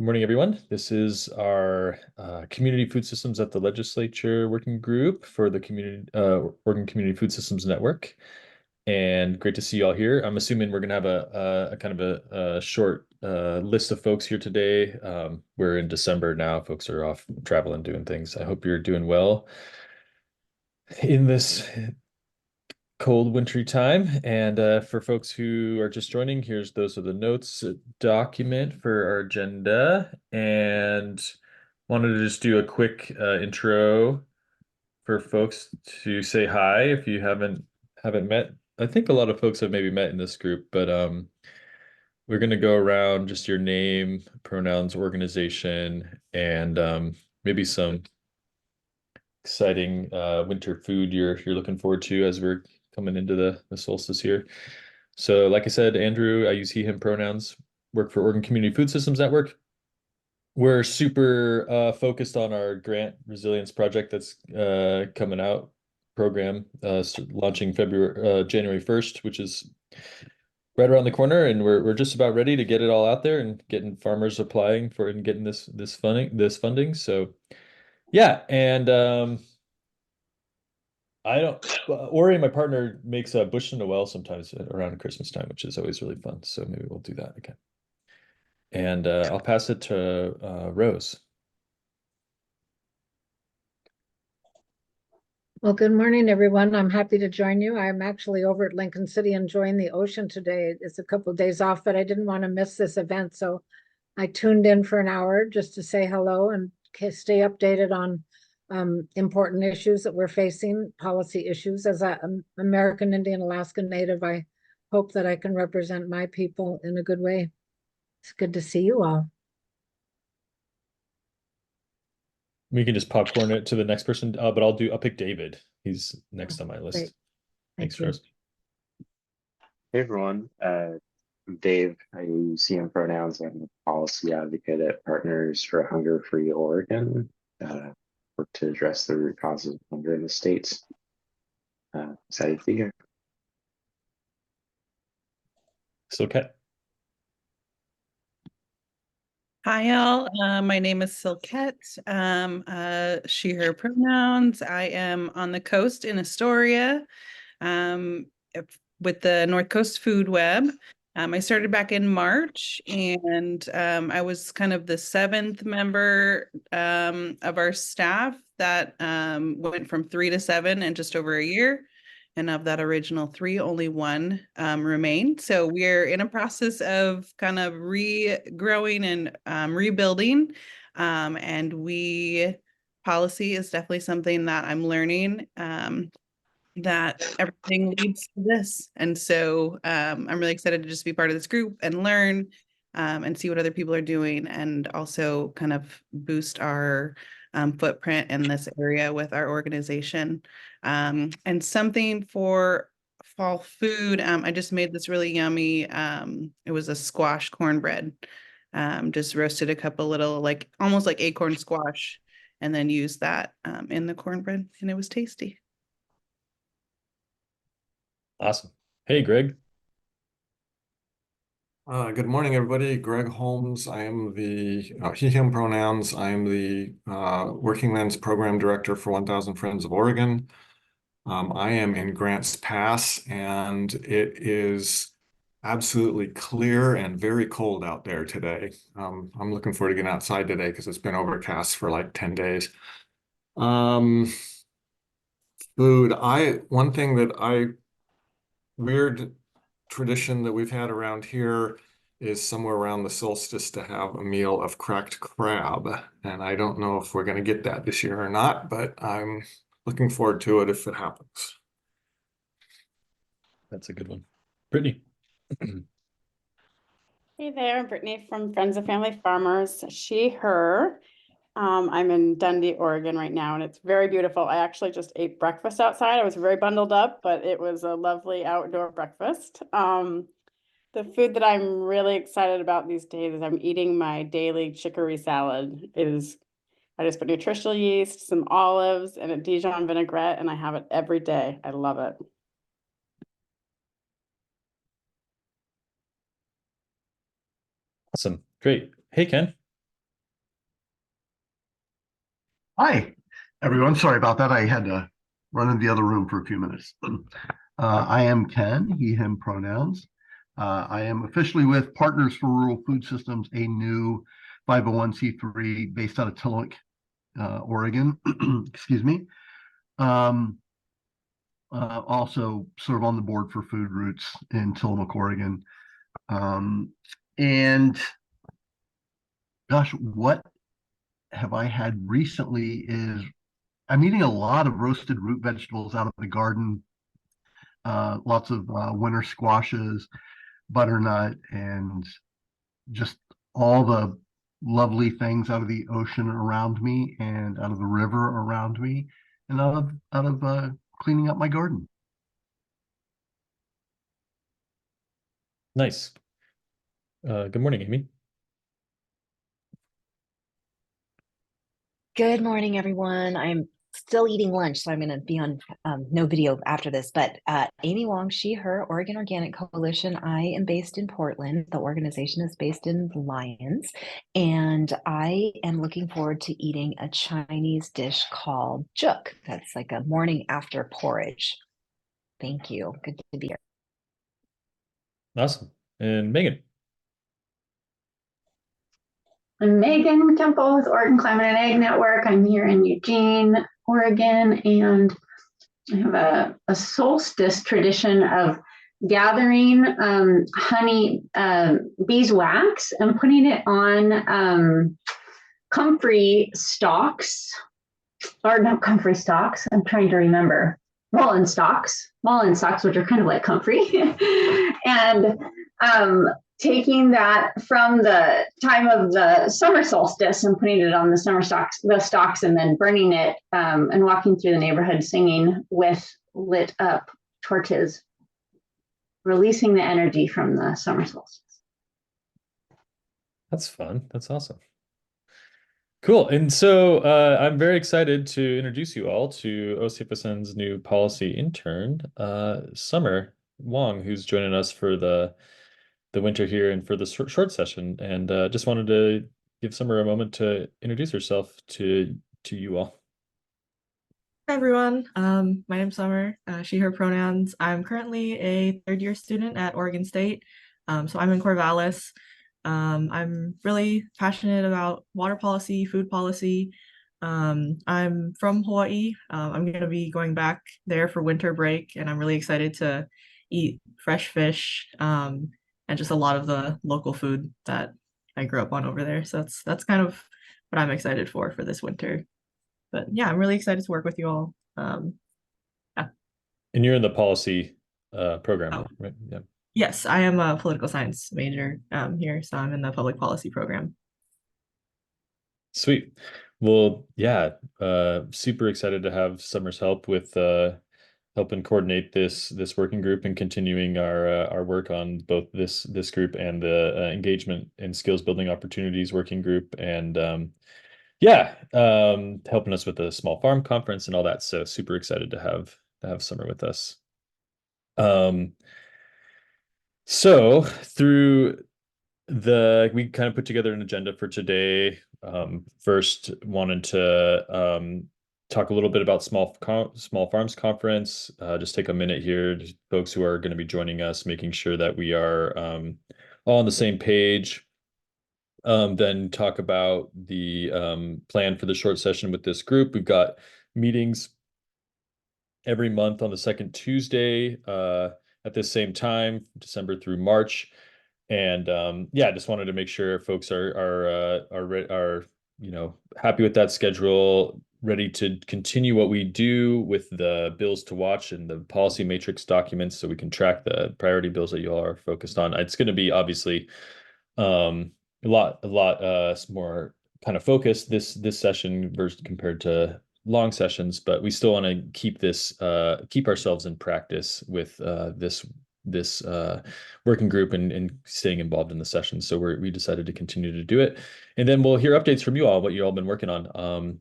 Good morning, everyone. This is our Community Food Systems at the Legislature working group for the Oregon Community Food Systems Network. And great to see you all here. I'm assuming we're going to have a kind of a short list of folks here today. We're in December now. Folks are off traveling, doing things. I hope you're doing well in this cold wintry time. And for folks who are just joining, those are the notes document for our agenda. And wanted to just do a quick intro for folks to say hi if you haven't met. I think a lot of folks have maybe met in this group, but we're going to go around just your name, pronouns, organization, and maybe some exciting winter food you're looking forward to as we're coming into the solstice here. So like I said, Andrew, I use he, him pronouns, work for Oregon Community Food Systems Network. We're super focused on our grant resilience project that's coming out program launching January 1st, which is right around the corner, and we're just about ready to get it all out there and getting farmers applying for it and getting this funding. So yeah, and I don't. Ori, my partner, makes a Bush and Noel sometimes around Christmas time, which is always really fun. So maybe we'll do that again. And I'll pass it to Rose. Well, good morning, everyone. I'm happy to join you. I'm actually over at Lincoln City enjoying the ocean today. It's a couple of days off, but I didn't want to miss this event. So I tuned in for an hour just to say hello and stay updated on important issues that we're facing, policy issues. As an American Indian Alaska Native, I hope that I can represent my people in a good way. It's good to see you all. We can just popcorn it to the next person, but I'll pick David. He's next on my list. Great. Thanks, you. Rose. Hey everyone, I'm Dave. I use he, him pronouns. I'm a policy advocate at Partners for a Hunger-Free Oregon. Work to address the root causes of hunger in the states. Excited to be here. Silket. Hi, all. My name is Silket. She, her pronouns. I am on the coast in Astoria with the North Coast Food Web. I started back in March, and I was kind of the 7th member of our staff that went from 3 to 7 in just over a year. And of that original 3, only 1 remained. So we're in a process of kind of regrowing and rebuilding. And policy is definitely something that I'm learning, that everything leads to this. And so I'm really excited to just be part of this group and learn and see what other people are doing, and also kind of boost our footprint in this area with our organization. And something for fall food, I just made this really yummy, it was a squash cornbread. Just roasted a couple little, almost like acorn squash, and then used that in the cornbread, and it was tasty. Awesome. Hey, Greg. Good morning, everybody. Greg Holmes. I am the he, him pronouns. I am the Working Men's Program Director for 1000 Friends of Oregon. I am in Grants Pass, and it is absolutely clear and very cold out there today. I'm looking forward to getting outside today because it's been overcast for like 10 days. Food. One thing that weird tradition that we've had around here is somewhere around the solstice to have a meal of cracked crab. And I don't know if we're going to get that this year or not, but I'm looking forward to it if it happens. That's a good one. Brittany. Hey there, I'm Brittany from Friends of Family Farmers, she, her. I'm in Dundee, Oregon right now, and it's very beautiful. I actually just ate breakfast outside. I was very bundled up, but it was a lovely outdoor breakfast. The food that I'm really excited about these days is I'm eating my daily chicory salad. I just put nutritional yeast, some olives, and a Dijon vinaigrette, and I have it every day. I love it. Awesome. Great. Hey, Ken. Hi, everyone. Sorry about that. I had to run in the other room for a few minutes. I am Ken, he, him pronouns. I am officially with Partners for Rural Food Systems, a new 501c3 based out of Tillamook, Oregon. Excuse me. Also serve on the board for Food Roots in Tillamook, Oregon. And gosh, what have I had recently is I'm eating a lot of roasted root vegetables out of the garden, lots of winter squashes, butternut, and just all the lovely things out of the ocean around me and out of the river around me and out of cleaning up my garden. Nice. Good morning, Amy. Good morning, everyone. I'm still eating lunch, so I'm going to be on no video after this. But Amy Wong, she, her, Oregon Organic Coalition. I am based in Portland. The organization is based in Lyons. And I am looking forward to eating a Chinese dish called juk. That's like a morning after porridge. Thank you. Good to be here. Awesome. And Megan. I'm Megan Temple with Oregon Climate and Ag Network. I'm here in Eugene, Oregon, and I have a solstice tradition of gathering honey, beeswax, and putting it on comfrey stalks, or not comfrey stalks. I'm trying to remember. Mullein stalks, which are kind of like comfrey, and taking that from the time of the summer solstice and putting it on the stalks, and then burning it and walking through the neighborhood singing with lit up torches, releasing the energy from the summer solstice. That's fun. That's awesome. Cool. And so I'm very excited to introduce you all to OCFSN's new policy intern, Summer Wong, who's joining us for the winter here and for the short session. And just wanted to give Summer a moment to introduce herself to you all. Hi everyone, my name's Summer, she, her pronouns. I'm currently a third-year student at Oregon State, so I'm in Corvallis. I'm really passionate about water policy, food policy. I'm from Hawaii. I'm going to be going back there for winter break, and I'm really excited to eat fresh fish and just a lot of the local food that I grew up on over there. So that's kind of what I'm excited for this winter. But yeah, I'm really excited to work with you all. Yeah. And you're in the policy program, right? Yeah. Yes, I am a political science major here, so I'm in the public policy program. Sweet. Well, yeah, super excited to have Summer's help with helping coordinate this working group and continuing our work on both this group and the engagement and skills building opportunities working group, and helping us with the small farm conference and all that. So super excited to have Summer with us. So through we kind of put together an agenda for today. First wanted to talk a little bit about small farms conference. Just take a minute here to folks who are going to be joining us, making sure that we are all on the same page. Then talk about the plan for the short session with this group. We've got meetings every month on the second Tuesday at this same time, December through March. And just wanted to make sure folks are happy with that schedule, ready to continue what we do with the bills to watch and the policy matrix documents, so we can track the priority bills that you all are focused on. It's going to be obviously a lot more kind of focused this session versus compared to long sessions, but we still want to keep ourselves in practice with this working group and staying involved in the session. So we decided to continue to do it, and then we'll hear updates from you all, what you all been working on.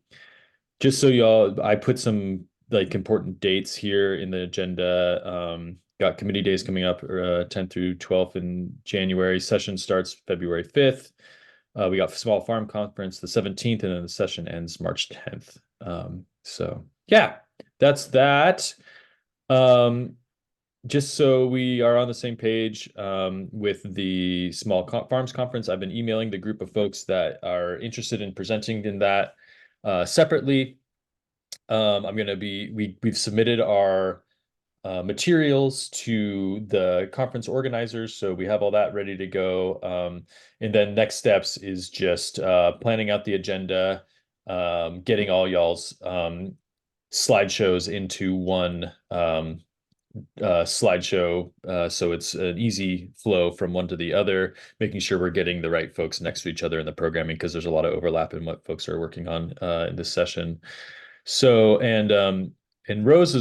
Just so y'all, I put some like important dates here in the agenda. Got committee days coming up 10th through 12th in January. Session starts February 5th. We got small farm conference the 17th, and then the session ends March 10th. So yeah, that's that. Just so we are on the same page with the Small Farms Conference, I've been emailing the group of folks that are interested in presenting in that separately. We've submitted our materials to the conference organizers, so we have all that ready to go. And then next steps is just planning out the agenda, getting all y'all's slideshows into one slideshow, so it's an easy flow from one to the other, making sure we're getting the right folks next to each other in the programming, because there's a lot of overlap in what folks are working on in this session. So and Rose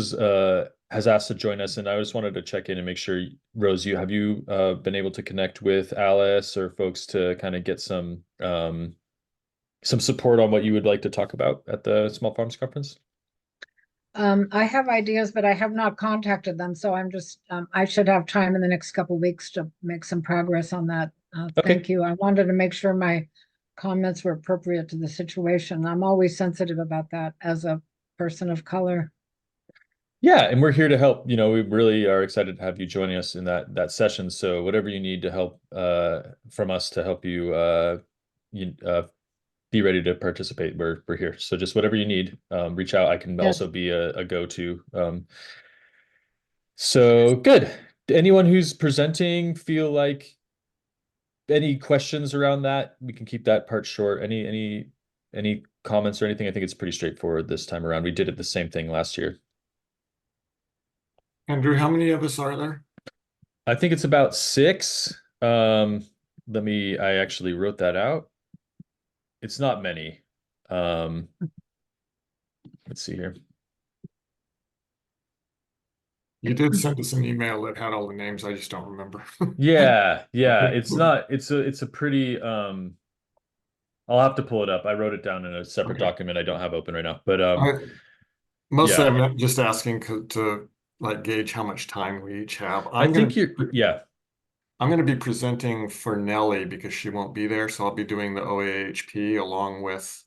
has asked to join us, and I just wanted to check in and make sure, Rose, have you been able to connect with Alice or folks to kind of get some support on what you would like to talk about at the Small Farms Conference? I have ideas, but I have not contacted them, so I'm just, I should have time in the next couple of weeks to make some progress on that. Okay. Thank you. I wanted to make sure my comments were appropriate to the situation. I'm always sensitive about that as a person of color. Yeah, and we're here to help. You know, we really are excited to have you joining us in that session. So whatever you need to help from us to help you be ready to participate, we're here. So just whatever you need, reach out. I can Yes. also be a go-to. So good. Anyone who's presenting feel like any questions around that? We can keep that part short. Any comments or anything? I think it's pretty straightforward this time around. We did it the same thing last year. Andrew, how many of us are there? I think it's about 6. I actually wrote that out. It's not many. Let's see here. You did send us an email that had all the names. I just don't remember. Yeah. It's a pretty I'll have to pull it up. I wrote it down in a separate document I don't have open right now. But mostly yeah. I'm just asking to like gauge how much time we each have. I'm going to be presenting for Nellie because she won't be there, so I'll be doing the OAHP along with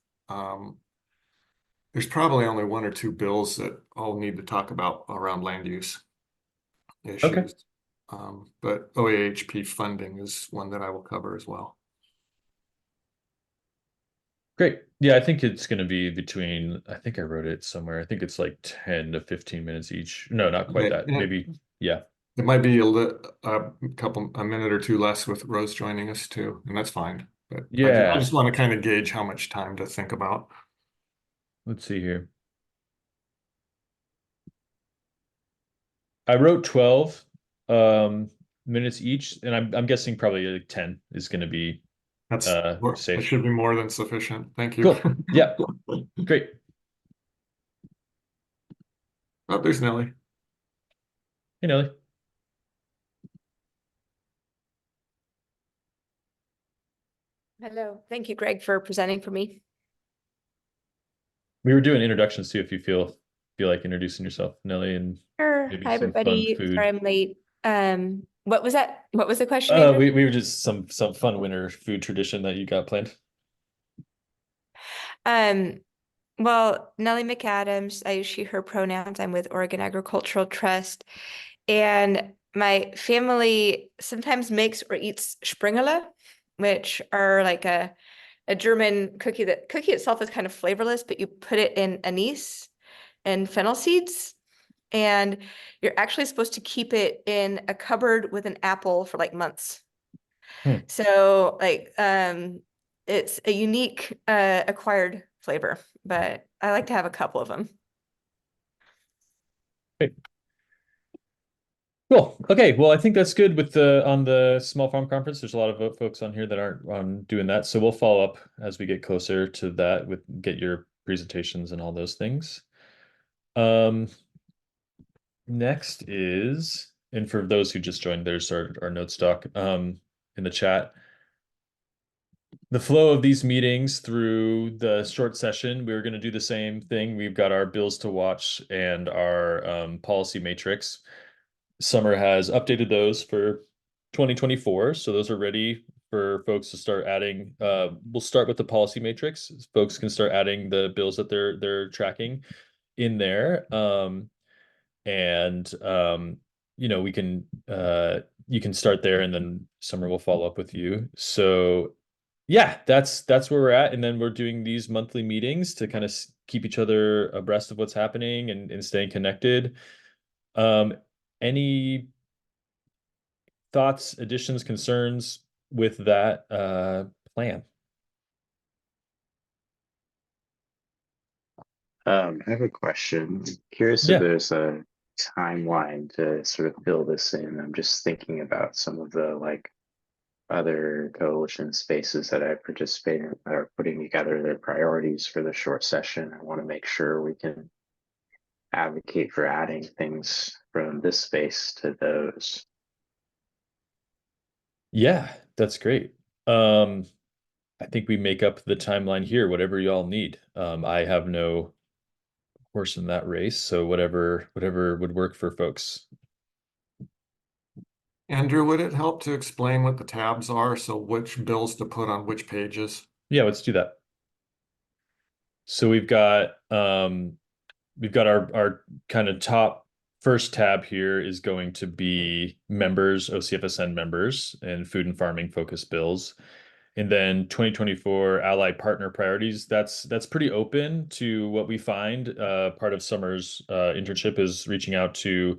there's probably only 1 or 2 bills that I'll need to talk about around land use issues. Okay. But OAHP funding is one that I will cover as well. Great. Yeah, I think it's going to be between, I think I wrote it somewhere. I think it's like 10 to 15 minutes each. No, not quite that. Maybe, yeah. It might be a minute or 2 less with Rose joining us too, and that's fine. But yeah, I just want to kind of gauge how much time to think about. Let's see here. I wrote 12 minutes each, and I'm guessing probably like 10 is going to be safe. It should be more than sufficient. Thank you. Cool. Yeah. Great. Oh, there's Nellie. Hey, Nellie. Hello. Thank you, Greg, for presenting for me. We were doing introductions too, if you feel like introducing yourself, Nellie, and Sure. maybe Hi, some everybody. fun food. Sorry I'm late. What was that? What was the question? We were just some fun winter food tradition that you got planned. Well, Nellie McAdams, I use she, her pronouns. I'm with Oregon Agricultural Trust. And my family sometimes makes or eats Springele, which are like a German cookie. That cookie itself is kind of flavorless, but you put it in anise and fennel seeds. And you're actually supposed to keep it in a cupboard with an apple for like months. So like it's a unique acquired flavor, but I like to have a couple of them. Great. Cool. Okay. Well, I think that's good with on the Small Farm Conference. There's a lot of folks on here that aren't doing that. So we'll follow up as we get closer to that get your presentations and all those things. Next is, and for those who just joined, there's our notes doc in the chat. The flow of these meetings through the short session, we're going to do the same thing. We've got our bills to watch and our policy matrix. Summer has updated those for 2024, so those are ready for folks to start adding. We'll start with the policy matrix. Folks can start adding the bills that they're tracking in there. You know, we can you can start there, and then Summer will follow up with you. So yeah, that's where we're at. And then we're doing these monthly meetings to kind of keep each other abreast of what's happening and staying connected. Any thoughts, additions, concerns with that plan? I have a question. I'm curious if Yeah. there's a timeline to sort of fill this in. I'm just thinking about some of the like other coalition spaces that I participate in that are putting together their priorities for the short session. I want to make sure we can advocate for adding things from this space to those. Yeah, that's great. I think we make up the timeline here, whatever y'all need. I have no horse in that race, so whatever would work for folks. Andrew, would it help to explain what the tabs are? So which bills to put on which pages? Yeah, let's do that. So we've got our kind of top first tab here is going to be members, OCFSN members, and food and farming focused bills. And then 2024 allied partner priorities, that's pretty open to what we find. Part of Summer's internship is reaching out to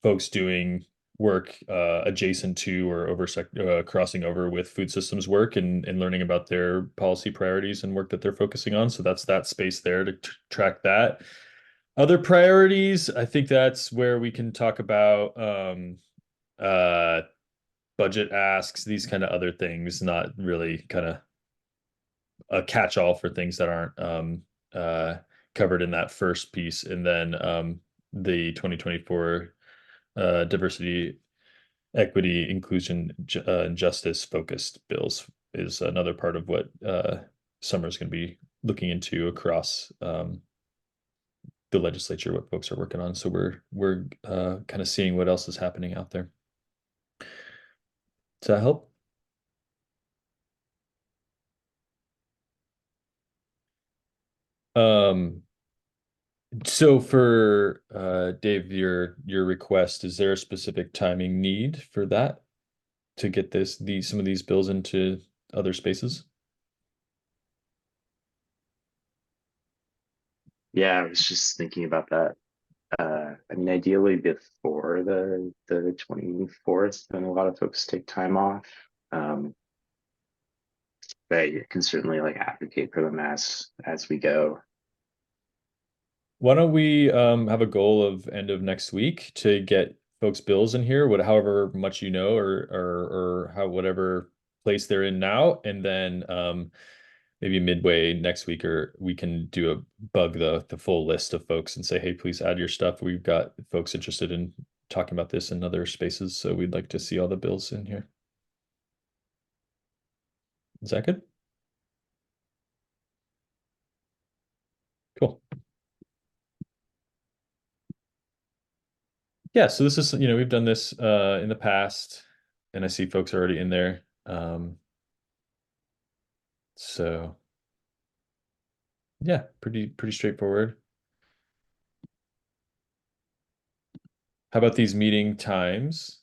folks doing work adjacent to or crossing over with food systems work and learning about their policy priorities and work that they're focusing on. So that's that space there to track that. Other priorities, I think that's where we can talk about budget asks, these kind of other things, not really kind of a catch-all for things that aren't covered in that first piece. And then the 2024 diversity, equity, inclusion, and justice focused bills is another part of what Summer's going to be looking into across the legislature, what folks are working on. So we're kind of seeing what else is happening out there. Does that help? So for Dave, your request, is there a specific timing need for that to get some of these bills into other spaces? Yeah, I was just thinking about that. I mean, ideally before the 24th, then a lot of folks take time off. But you can certainly like advocate for them as we go. Why don't we have a goal of end of next week to get folks' bills in here, however much you know, or how whatever place they're in now, and then maybe midway next week, or we can do the full list of folks and say, hey, please add your stuff. We've got folks interested in talking about this in other spaces, so we'd like to see all the bills in here. Is that good? Cool. Yeah, so this is, we've done this in the past, and I see folks are already in there. So yeah, pretty straightforward. How about these meeting times?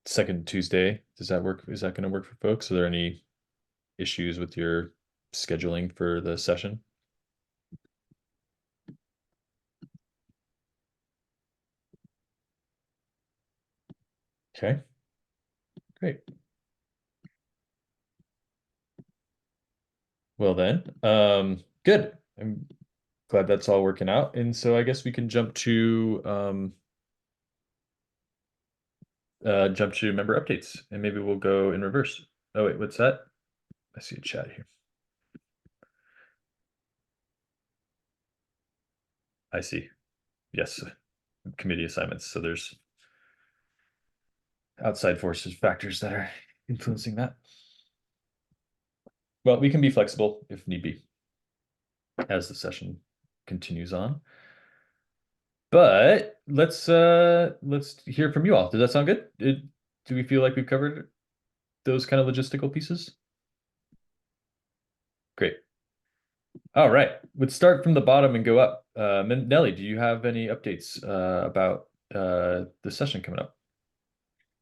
Second Tuesday, does that work? Is that going to work for folks? Are there any issues with your scheduling for the session? Okay, great. Well then, good. I'm glad that's all working out. And so I guess we can jump to member updates, and maybe we'll go in reverse. Oh wait, what's that? I see a chat here. I see. Yes, committee assignments. So there's outside forces, factors that are influencing that. Well, we can be flexible if need be as the session continues on. But let's hear from you all. Does that sound good? Do we feel like we've covered those kind of logistical pieces? Great. All right, let's start from the bottom and go up. Nelly, do you have any updates about the session coming up?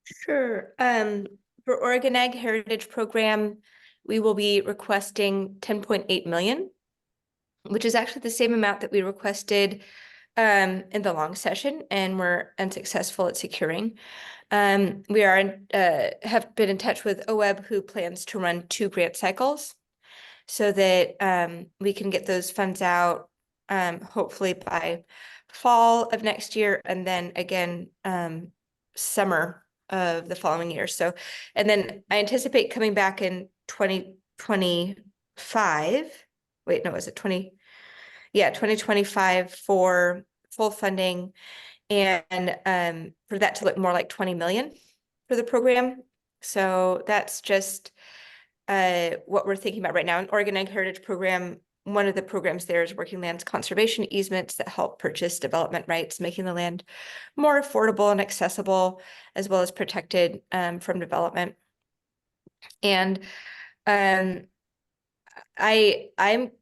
Sure. For Oregon Ag Heritage Program, we will be requesting 10.8 million, which is actually the same amount that we requested in the long session and were unsuccessful at securing. We have been in touch with OWEB, who plans to run 2 grant cycles so that we can get those funds out hopefully by fall of next year, and then again summer of the following year. So, and then I anticipate coming back in 2025. Wait, no, is it 20? Yeah, 2025 for full funding, and for that to look more like 20 million for the program. So that's just what we're thinking about right now. In Oregon Ag Heritage Program, one of the programs there is working lands conservation easements that help purchase development rights, making the land more affordable and accessible, as well as protected from development. And I'm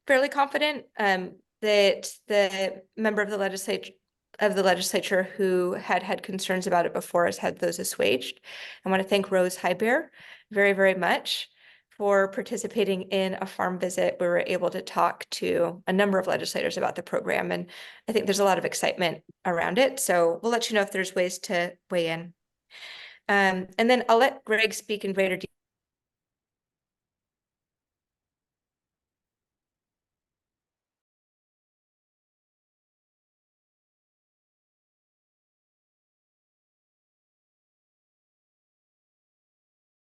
fairly confident that the member of the legislature who had concerns about it before has had those assuaged. I want to thank Rose Highbear very, very much for participating in a farm visit. We were able to talk to a number of legislators about the program, and I think there's a lot of excitement around it. So we'll let you know if there's ways to weigh in. And then I'll let Greg speak in greater detail.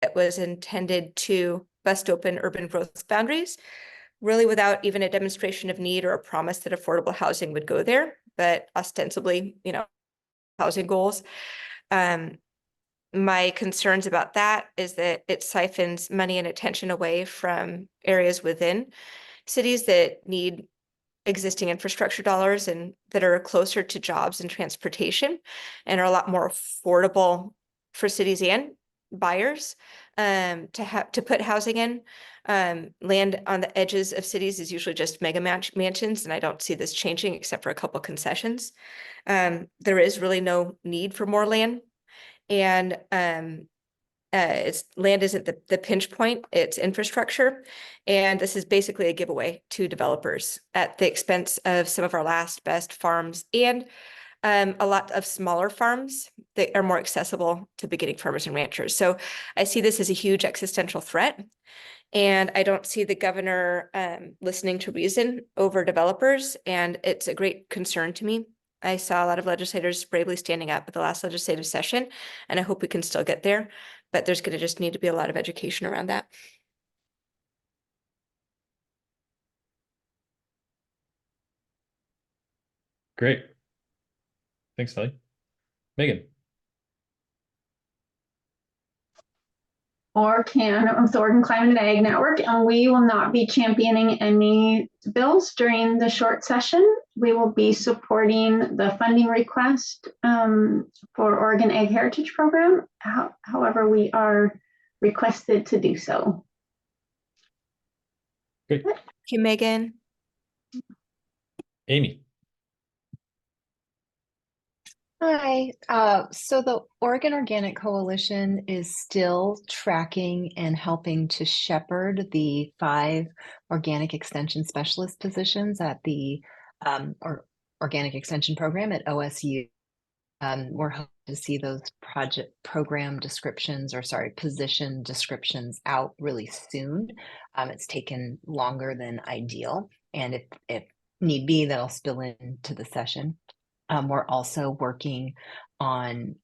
That was intended to bust open urban growth boundaries, really without even a demonstration of need or a promise that affordable housing would go there, but ostensibly, housing goals. My concerns about that is that it siphons money and attention away from areas within cities that need existing infrastructure dollars and that are closer to jobs and transportation and are a lot more affordable for cities and buyers to put housing in. Land on the edges of cities is usually just mega mansions, and I don't see this changing except for a couple concessions. There is really no need for more land, and land isn't the pinch point, it's infrastructure. And this is basically a giveaway to developers at the expense of some of our last best farms and a lot of smaller farms that are more accessible to beginning farmers and ranchers. So I see this as a huge existential threat. And I don't see the governor listening to reason over developers. And it's a great concern to me. I saw a lot of legislators bravely standing up at the last legislative session, and I hope we can still get there. But there's going to just need to be a lot of education around that. Great. Thanks, Nelly. Megan. With the Oregon Climate and Ag Network, and we will not be championing any bills during the short session. We will be supporting the funding request for Oregon Ag Heritage Program. However, we are requested to do so. Great. Thank you, Megan. Amy. Hi. So the Oregon Organic Coalition is still tracking and helping to shepherd the 5 organic extension specialist positions at the Organic Extension Program at OSU. We're hoping to see those program descriptions, position descriptions out really soon. It's taken longer than ideal, and if need be, that'll spill into the session. We're also working on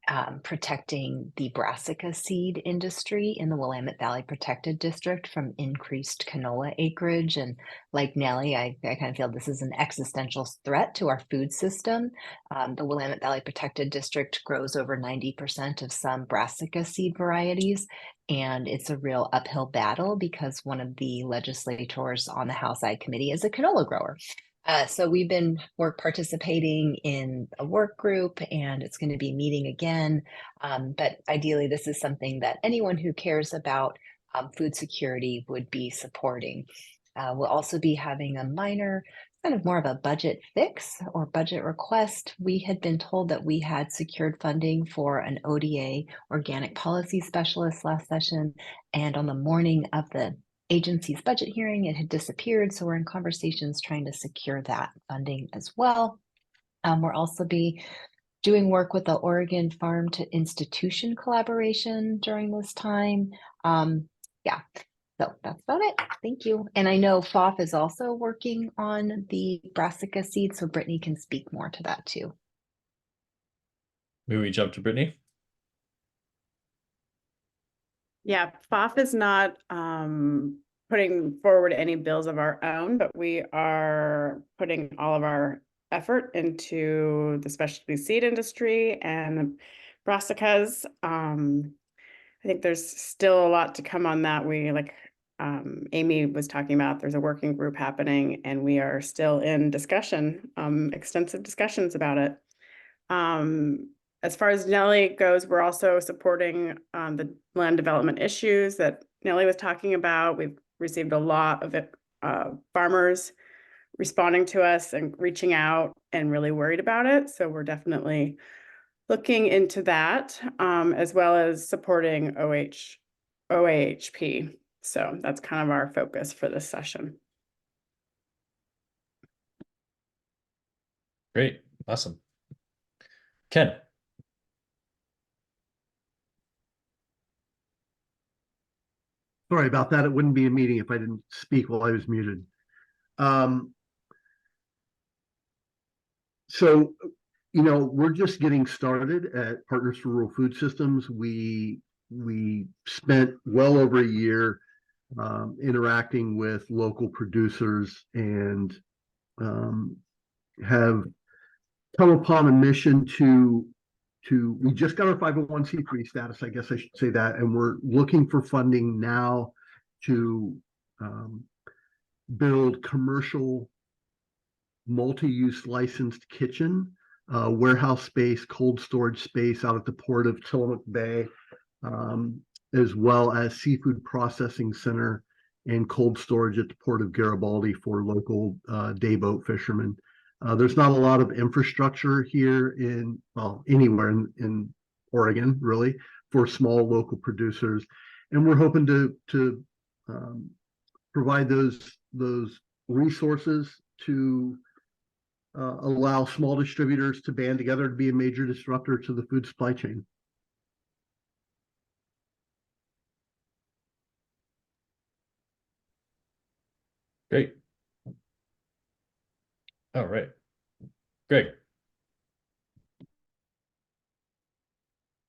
protecting the brassica seed industry in the Willamette Valley Protected District from increased canola acreage. And like Nelly, I kind of feel this is an existential threat to our food system. The Willamette Valley Protected District grows over 90% of some brassica seed varieties. And it's a real uphill battle because one of the legislators on the House Ag Committee is a canola grower. So we're participating in a work group, and it's going to be meeting again. But ideally, this is something that anyone who cares about food security would be supporting. We'll also be having a minor, kind of more of a budget fix or budget request. We had been told that we had secured funding for an ODA, organic policy specialist, last session, and on the morning of the agency's budget hearing, it had disappeared. So we're in conversations trying to secure that funding as well. We'll also be doing work with the Oregon Farm to Institution collaboration during this time. Yeah, so that's about it. Thank you. And I know FOF is also working on the brassica seed, so Brittany can speak more to that too. Maybe we jump to Brittany. Yeah, FOF is not putting forward any bills of our own, but we are putting all of our effort into the specialty seed industry and brassicas. I think there's still a lot to come on that. We Amy was talking about, there's a working group happening, and we are still in discussion, extensive discussions about it. As far as Nellie goes, we're also supporting the land development issues that Nellie was talking about. We've received a lot of farmers responding to us and reaching out and really worried about it. So we're definitely looking into that, as well as supporting OAHP. So that's kind of our focus for this session. Great. Awesome. Ken. Sorry about that. It wouldn't be a meeting if I didn't speak while I was muted. So, we're just getting started at Partners for Rural Food Systems. We spent well over a year interacting with local producers and have come upon a mission we just got our 501c3 status, I guess I should say that, and we're looking for funding now to build commercial multi-use licensed kitchen, warehouse space, cold storage space out at the port of Tillamook Bay, as well as seafood processing center and cold storage at the port of Garibaldi for local day boat fishermen. There's not a lot of infrastructure here anywhere in Oregon, really, for small local producers. And we're hoping to provide those resources to allow small distributors to band together to be a major disruptor to the food supply chain. Great. All right. Greg.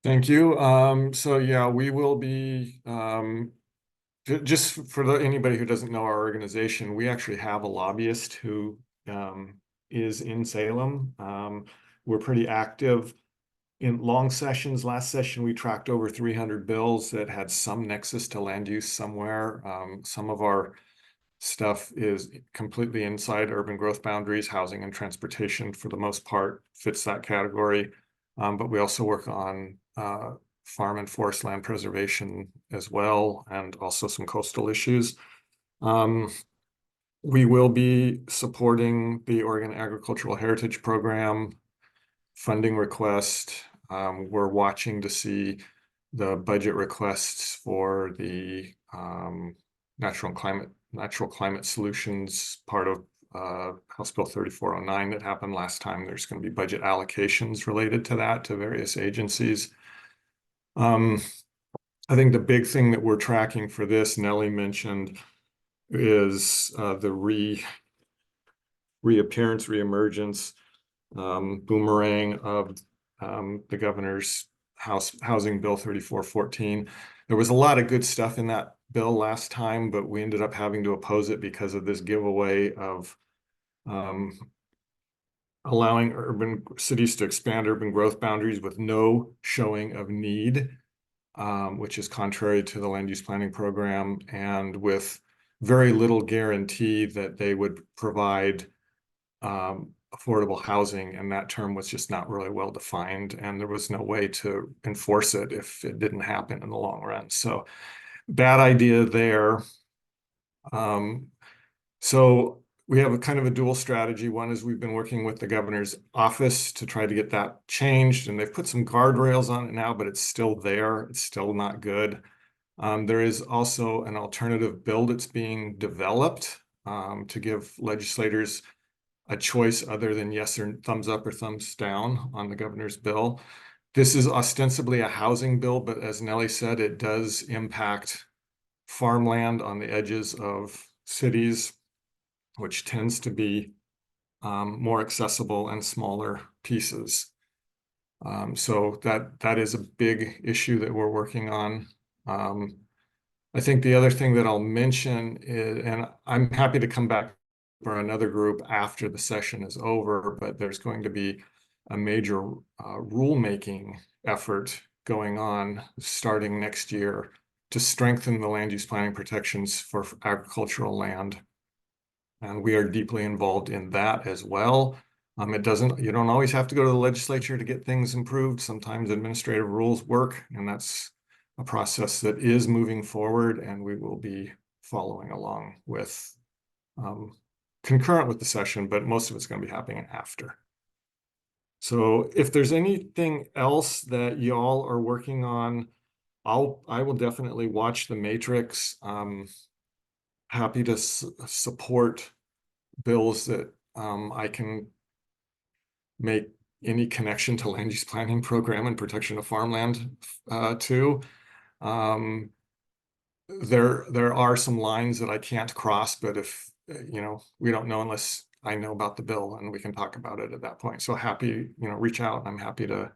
Thank you. So yeah, we will be, just for anybody who doesn't know our organization, we actually have a lobbyist who is in Salem. We're pretty active in long sessions. Last session, we tracked over 300 bills that had some nexus to land use somewhere. Some of our stuff is completely inside urban growth boundaries. Housing and transportation, for the most part, fits that category. But we also work on farm and forest land preservation as well, and also some coastal issues. We will be supporting the Oregon Agricultural Heritage Program funding request. We're watching to see the budget requests for the natural climate solutions part of House Bill 3409 that happened last time. There's going to be budget allocations related to that to various agencies. I think the big thing that we're tracking for this, Nellie mentioned, is the reemergence, boomerang of the governor's Housing Bill 3414. There was a lot of good stuff in that bill last time, but we ended up having to oppose it because of this giveaway of allowing urban cities to expand urban growth boundaries with no showing of need, which is contrary to the land use planning program, and with very little guarantee that they would provide affordable housing, and that term was just not really well defined, and there was no way to enforce it if it didn't happen in the long run. So bad idea there. So we have a kind of a dual strategy. One is we've been working with the governor's office to try to get that changed, and they've put some guardrails on it now, but it's still there. It's still not good. There is also an alternative bill that's being developed to give legislators a choice other than yes or thumbs up or thumbs down on the governor's bill. This is ostensibly a housing bill, but as Nellie said, it does impact farmland on the edges of cities, which tends to be more accessible and smaller pieces. So that is a big issue that we're working on. I think the other thing that I'll mention is, and I'm happy to come back for another group after the session is over, but there's going to be a major rulemaking effort going on starting next year to strengthen the land use planning protections for agricultural land. And we are deeply involved in that as well. You don't always have to go to the legislature to get things improved. Sometimes administrative rules work, and that's a process that is moving forward, and we will be following along with concurrent with the session, but most of it's going to be happening after. So if there's anything else that y'all are working on, I will definitely watch the matrix. Happy to support bills that I can make any connection to land use planning program and protection of farmland to. There are some lines that I can't cross, but if we don't know unless I know about the bill, and we can talk about it at that point. So happy, reach out. I'm happy to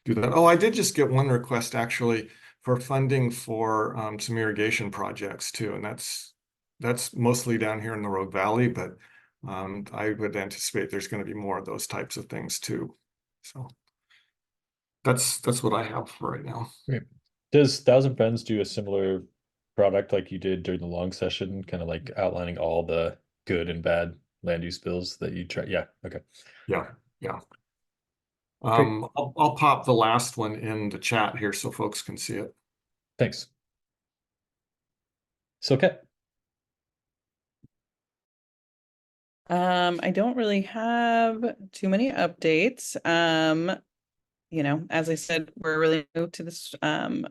do that. Oh, I did just get one request actually for funding for some irrigation projects too, and that's mostly down here in the Rogue Valley, but I would anticipate there's going to be more of those types of things too. So that's what I have for right now. Great. Does Thousand Friends do a similar product like you did during the long session, kind of like outlining all the good and bad land use bills that you try? Yeah. Okay. Yeah. I'll pop the last one in the chat here so folks can see it. Thanks. So, okay. I don't really have too many updates. As I said, we're really new to this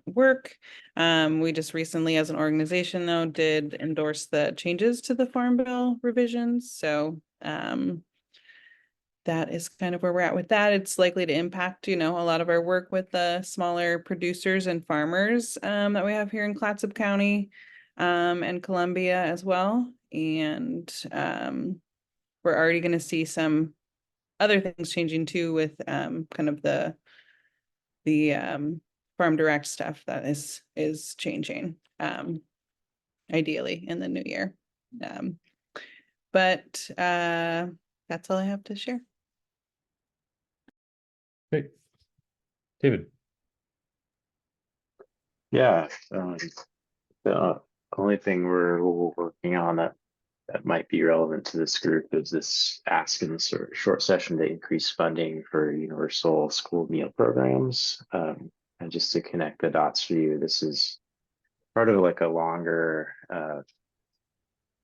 work. We just recently, as an organization, though, did endorse the changes to the Farm Bill revisions. So that is kind of where we're at with that. It's likely to impact, a lot of our work with the smaller producers and farmers that we have here in Clatsop County and Columbia as well. And we're already going to see some other things changing too with kind of the farm direct stuff that is changing ideally in the new year. But that's all I have to share. Great. David. Yeah, the only thing we're working on that might be relevant to this group is this ask in this short session to increase funding for universal school meal programs. And just to connect the dots for you, this is part of like a longer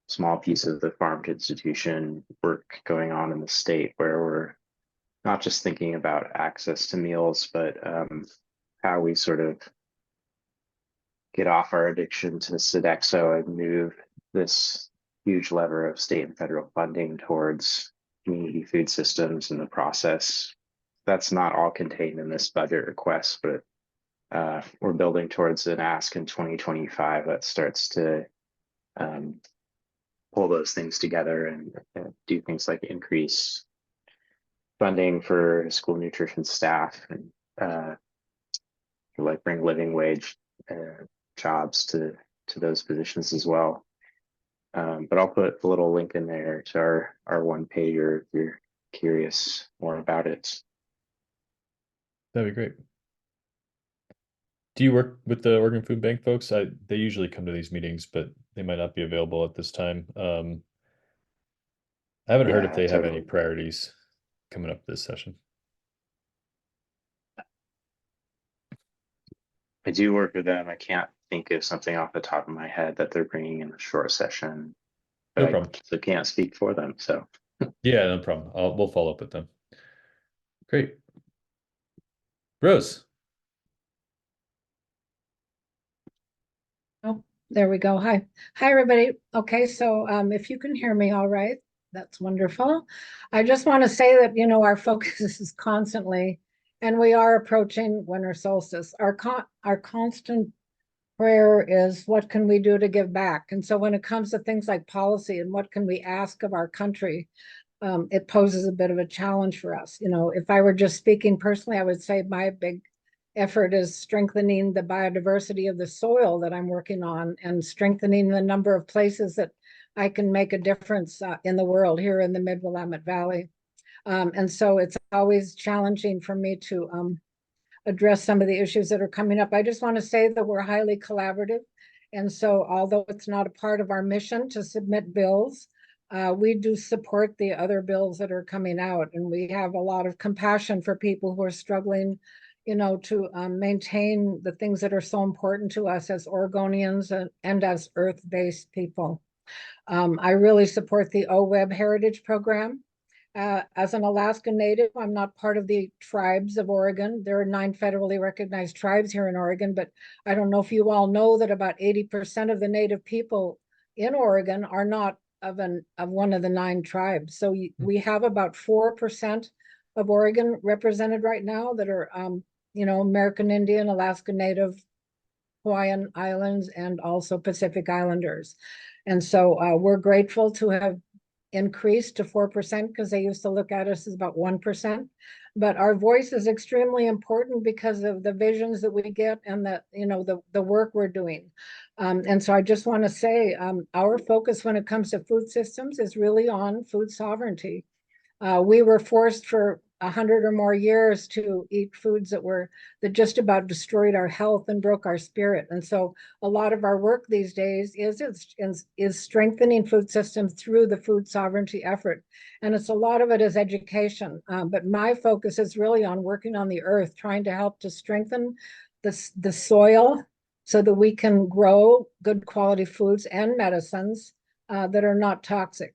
small piece of the farm to institution work going on in the state, where we're not just thinking about access to meals, but how we sort of get off our addiction to Sodexo and move this huge lever of state and federal funding towards community food systems in the process. That's not all contained in this budget request, but we're building towards an ask in 2025 that starts to pull those things together and do things like increase funding for school nutrition staff and like bring living wage jobs to those positions as well. But I'll put a little link in there to our one pager if you're curious more about it. That'd be great. Do you work with the Oregon Food Bank folks? They usually come to these meetings, but they might not be available at this time. I haven't heard if Yeah, they have any totally. priorities coming up this session. I do work with them. I can't think of something off the top of my head that they're bringing in a short session, but No I problem. also can't speak for them. So Yeah, no problem. We'll follow up with them. Great. Rose. Oh, there we go. Hi. Hi, everybody. Okay, so if you can hear me all right, that's wonderful. I just want to say that, you know, our focus is constantly, and we are approaching winter solstice. Our constant prayer is what can we do to give back? And so when it comes to things like policy and what can we ask of our country, it poses a bit of a challenge for us. You know, if I were just speaking personally, I would say my big effort is strengthening the biodiversity of the soil that I'm working on and strengthening the number of places that I can make a difference in the world here in the Mid-Willamette Valley. And so it's always challenging for me to address some of the issues that are coming up. I just want to say that we're highly collaborative. And so although it's not a part of our mission to submit bills, we do support the other bills that are coming out. And we have a lot of compassion for people who are struggling, you know, to maintain the things that are so important to us as Oregonians and as Earth-based people. I really support the OWEB Heritage Program. As an Alaska Native, I'm not part of the tribes of Oregon. There are 9 federally recognized tribes here in Oregon, but I don't know if you all know that about 80% of the Native people in Oregon are not of one of the 9 tribes. So we have about 4% of Oregon represented right now that are, you know, American Indian, Alaska Native, Hawaiian Islands, and also Pacific Islanders. And so we're grateful to have increased to 4% because they used to look at us as about 1%. But our voice is extremely important because of the visions that we get and the, you know, the work we're doing. And so I just want to say our focus when it comes to food systems is really on food sovereignty. We were forced for 100 or more years to eat foods that just about destroyed our health and broke our spirit. And so a lot of our work these days is strengthening food systems through the food sovereignty effort. And it's a lot of it is education. But my focus is really on working on the earth, trying to help to strengthen the soil so that we can grow good quality foods and medicines that are not toxic.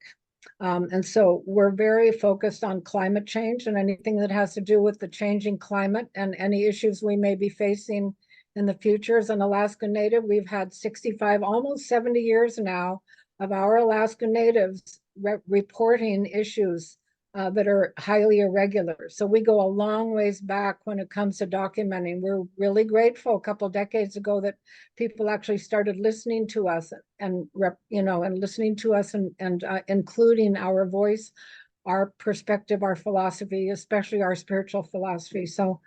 And so we're very focused on climate change and anything that has to do with the changing climate and any issues we may be facing in the future. As an Alaska Native, we've had 65, almost 70 years now of our Alaska Natives reporting issues that are highly irregular. So we go a long ways back when it comes to documenting. We're really grateful a couple decades ago that people actually started listening to us and listening to us and including our voice, our perspective, our philosophy, especially our spiritual philosophy. So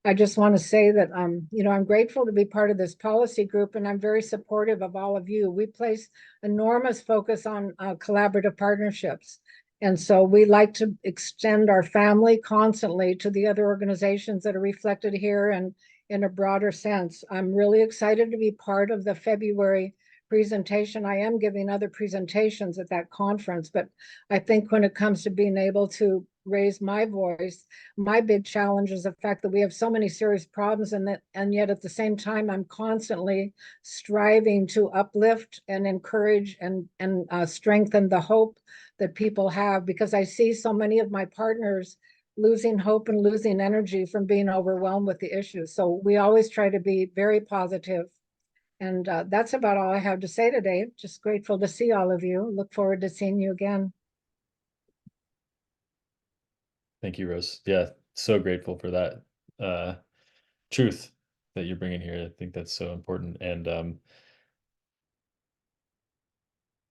I just want to say that you know, I'm grateful to be part of this policy group, and I'm very supportive of all of you. We place enormous focus on collaborative partnerships. And so we like to extend our family constantly to the other organizations that are reflected here and in a broader sense. I'm really excited to be part of the February presentation. I am giving other presentations at that conference, but I think when it comes to being able to raise my voice, my big challenge is the fact that we have so many serious problems and yet at the same time, I'm constantly striving to uplift and encourage and strengthen the hope that people have, because I see so many of my partners losing hope and losing energy from being overwhelmed with the issues. So we always try to be very positive. And that's about all I have to say today. Just grateful to see all of you. Look forward to seeing you again. Thank you, Rose. Yeah, so grateful for that truth that you're bringing here. I think that's so important. And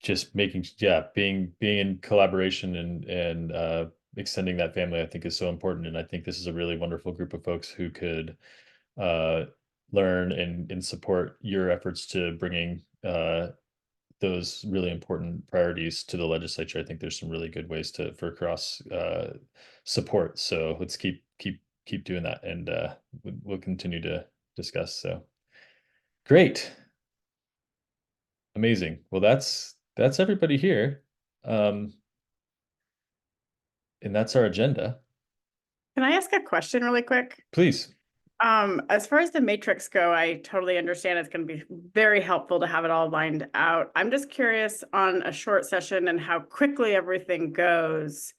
just making, yeah, being in collaboration and extending that family, I think is so important. And I think this is a really wonderful group of folks who could learn and support your efforts to bringing those really important priorities to the legislature. I think there's some really good ways for cross support. So let's keep doing that, and we'll continue to discuss. So great, amazing. Well, that's everybody here. And that's our agenda. Can I ask a question really quick? Please. As far as the matrix go, I totally understand it's going to be very helpful to have it all lined out. I'm just curious on a short session and how quickly everything goes.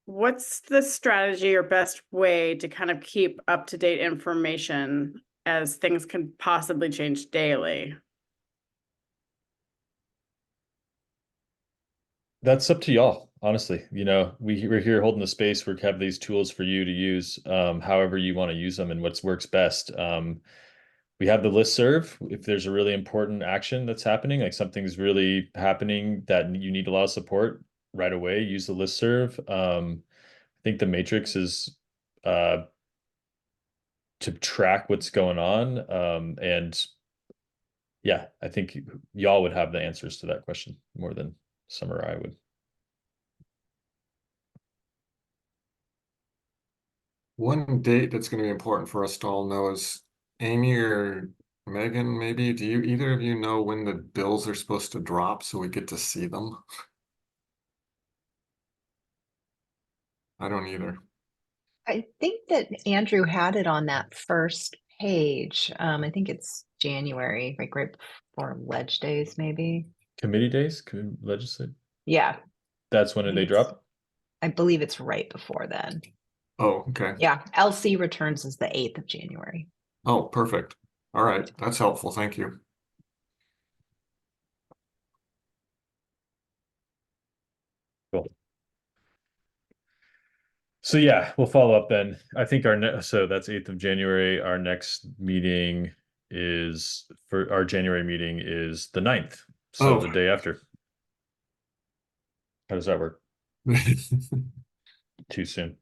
What's the strategy or best way to kind of keep up-to-date information as things can possibly change daily? That's up to y'all, honestly. You know, we're here holding the space. We have these tools for you to use, however you want to use them and what works best. We have the listserv. If there's a really important action that's happening, like something's really happening that you need a lot of support right away, use the listserv. I think the matrix is to track what's going on. And yeah, I think y'all would have the answers to that question more than Summer or I would. One date that's going to be important for us to all know is Amy or Megan, maybe. Do you either of you know when the bills are supposed to drop so we get to see them? I don't either. I think that Andrew had it on that first page. I think it's January, like right before Ledge Days, maybe. Committee days, legislate. Yeah, That's when they drop. I believe it's right before then. Oh, okay. Yeah, LC returns is the 8th of January. Oh, perfect. All right. That's helpful. Thank you. Cool. So yeah, we'll follow up then. I think so that's 8th of January. Our next meeting is our January meeting is the 9th. So the day after. How does that work? Too soon.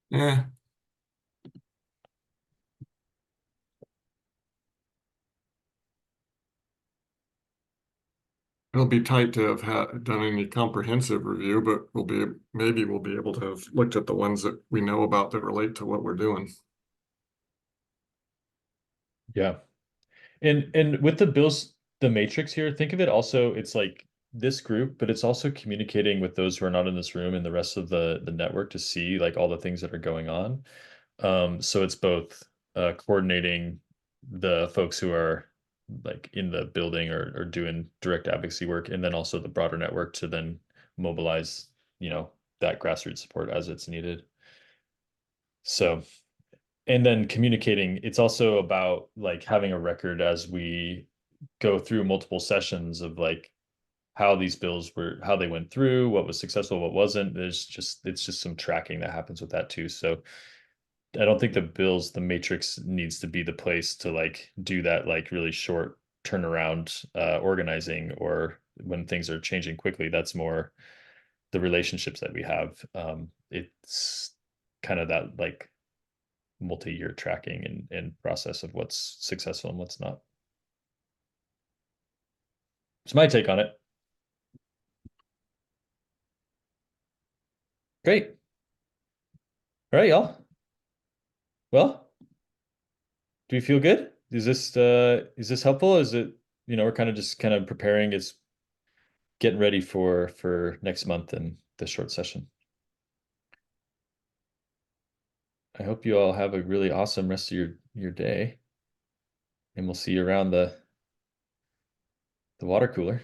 Yeah. It'll be tight to have done any comprehensive review, but maybe we'll be able to have looked at the ones that we know about that relate to what we're doing. Yeah. And with the bills, the matrix here, think of it also, it's like this group, but it's also communicating with those who are not in this room and the rest of the network to see like all the things that are going on. So it's both coordinating the folks who are like in the building or doing direct advocacy work, and then also the broader network to then mobilize, that grassroots support as it's needed. So, and then communicating, it's also about like having a record as we go through multiple sessions of like how these bills how they went through, what was successful, what wasn't. It's just some tracking that happens with that too. So I don't think the matrix needs to be the place to like do that like really short turnaround organizing, or when things are changing quickly. That's more the relationships that we have. It's kind of that like multi-year tracking and process of what's successful and what's not. It's my take on it. Great. All right, y'all. Well, do you feel good? Is this helpful? Is it, we're kind of preparing, it's getting ready for next month and the short session. I hope you all have a really awesome rest of your day, and we'll see you around the water cooler.